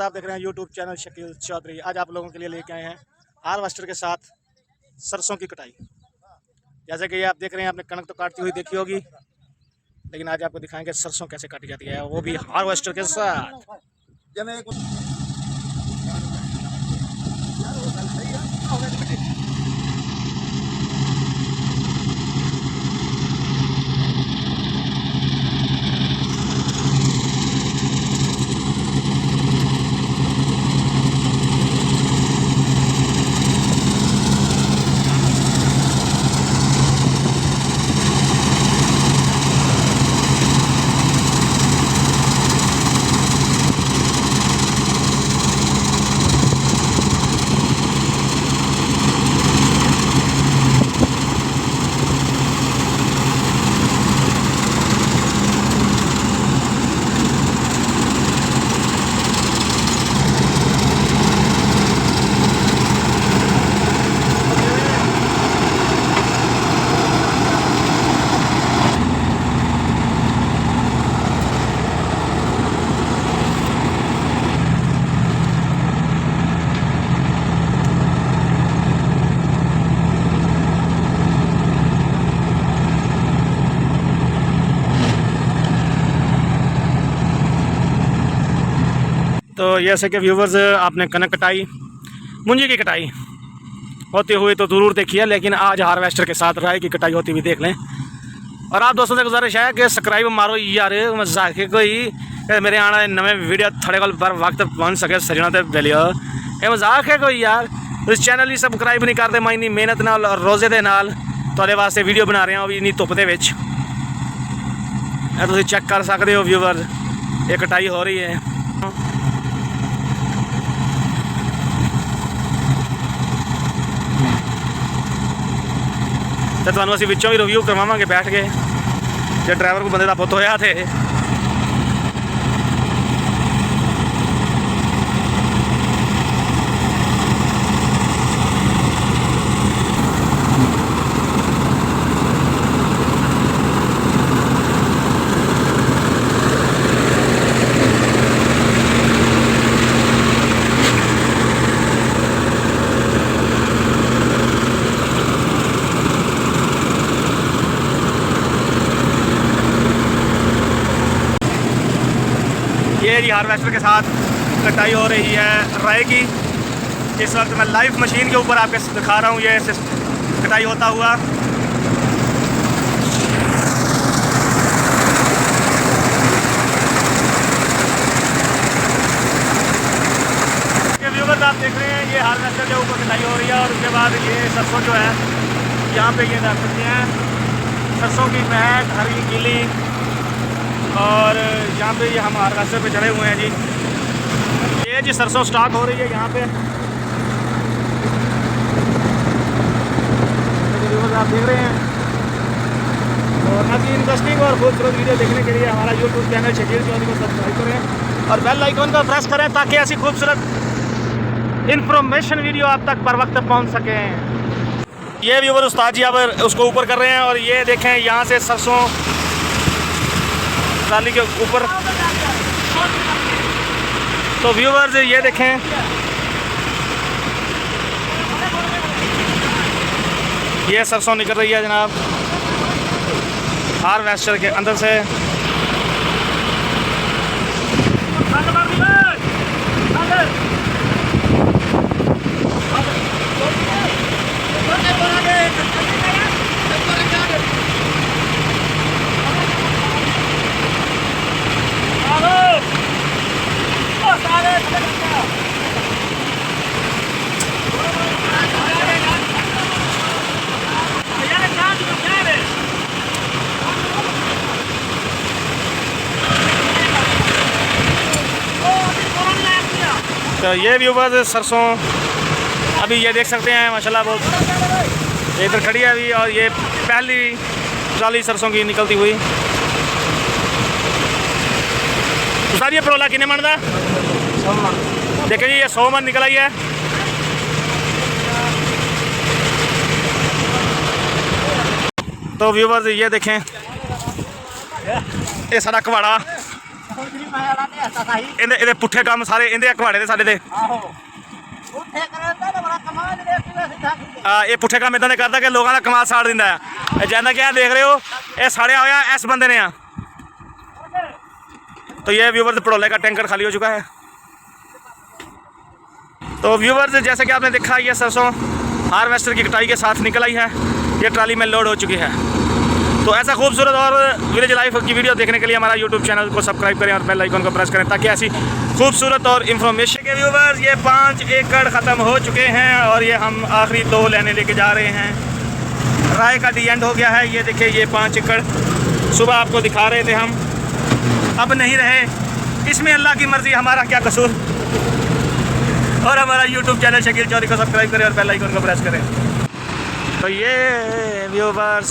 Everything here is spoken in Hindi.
व्यूअर्स, आप देख रहे हैं यूट्यूब चैनल शकील चौधरी। आज आप लोगों के लिए लेके आए हैं हार्वेस्टर के साथ सरसों की कटाई। जैसे कि ये आप देख रहे हैं, आपने कणक तो काटती हुई देखी होगी, लेकिन आज आपको दिखाएंगे सरसों कैसे काटी जाती है, वो भी हार्वेस्टर के साथ। तो जैसे कि व्यूवर्स, आपने कनक कटाई, मुंजी की कटाई होती हुई तो ज़रूर देखिए, लेकिन आज हार्वेस्टर के साथ राई की कटाई होती हुई देख लें। और आप दोस्तों से गुजारिश है कि सब्सक्राइब मारो यार, मजाक है कोई मेरे आने नवे वीडियो थोड़े कोल पर वक्त पहुँच सके सजना तो वेलियो, ये मजाक है कोई यार। इस चैनल ही सब्सक्राइब नहीं करते, मैं इन्नी मेहनत नाल और रोज़े दे नाल तुहाडे वास्ते वीडियो बना रहे हो, इन्नी धुप दे विच। तुसीं चेक कर सकते हो व्यूवर, ये कटाई हो रही है। तो तुहानूं असीं विचों भी रिव्यू करवावांगे बैठ के, जो ड्राइवर को बंदे का पुत होया थे। ये जी हार्वेस्टर के साथ कटाई हो रही है राई की। इस वक्त मैं लाइव मशीन के ऊपर आपके दिखा रहा हूँ ये कटाई होता हुआ। ये व्यूअर्स, आप देख रहे हैं ये हार्वेस्टर के ऊपर कटाई हो रही है। और उसके बाद ये सरसों जो है यहाँ पे ये देख सकते हैं, सरसों की महक हरी गीली। और यहाँ पे ये हम हार्वेस्टर पे चढ़े हुए हैं जी। ये जी सरसों स्टार्ट हो रही है यहाँ पे, तो आप देख रहे हैं। और ऐसी इंटरेस्टिंग और खूबसूरत वीडियो देखने के लिए हमारा यूट्यूब चैनल शकील चौधरी को सब्सक्राइब करें और बेल आइकन को प्रेस करें, ताकि ऐसी खूबसूरत इंफॉर्मेशन वीडियो आप तक बर वक्त पहुँच सकें। ये व्यूवर उस्ताद जी अब उसको ऊपर कर रहे हैं। और ये देखें, यहाँ से सरसों ट्राली के ऊपर। तो व्यूवर्स ये देखें, ये सरसों निकल रही है जनाब हार्वेस्टर के अंदर से। तो ये व्यूवर्स सरसों अभी ये देख सकते हैं माशाल्लाह बहुत इधर खड़ी है अभी। और ये पहली ट्राली सरसों की निकलती हुई। तो सर ये परोला कितने मन का? 100 मन। देखें जी, ये 100 मन निकल आई है। तो व्यूवर्स ये देखें, ये सारा कबाड़ा ਇਹਦੇ ਪੁੱਠੇ ਕੰਮ ਸਾਰੇ ਇਹਦੇ ਅਖਵਾੜੇ ਦੇ ਸਾਡੇ ਦੇ ਇਹ ਪੁੱਠੇ ਕੰਮ ਇਦਾਂ ਦੇ ਕਰਦਾ ਕਿ ਲੋਕਾਂ ਦਾ ਕਮਾਲ ਸਾੜ ਦਿੰਦਾ ਹੈ। ਜਿੱਦਾਂ ਕਿ ਦੇਖ ਰਹੇ ਹੋ ਇਹ साड़िया होया इस बंदे ने। तो ये व्यूवर्स पड़ोले का टैंकर खाली हो चुका है। तो व्यूवर्स जैसे कि आपने देखा ये सरसों हार्वेस्टर की कटाई के साथ निकल आई है, ये ट्राली में लोड हो चुकी है। तो ऐसा खूबसूरत और विलेज लाइफ की वीडियो देखने के लिए हमारा यूट्यूब चैनल को सब्सक्राइब करें और बेल आइकन को प्रेस करें ताकि ऐसी खूबसूरत और इन्फॉर्मेशन के व्यूवर्स ये 5 एकड़ ख़त्म हो चुके हैं और ये हम आखिरी 2 लेने लेके जा रहे हैं। राय का डी एंड हो गया है। ये देखिए ये 5 एकड़ सुबह आपको दिखा रहे थे हम, अब नहीं रहे। इसमें अल्लाह की मर्ज़ी, हमारा क्या कसूर। और हमारा यूट्यूब चैनल शकील चौधरी को सब्सक्राइब करें और बेल आइकन को प्रेस करें। तो ये व्यूवर्स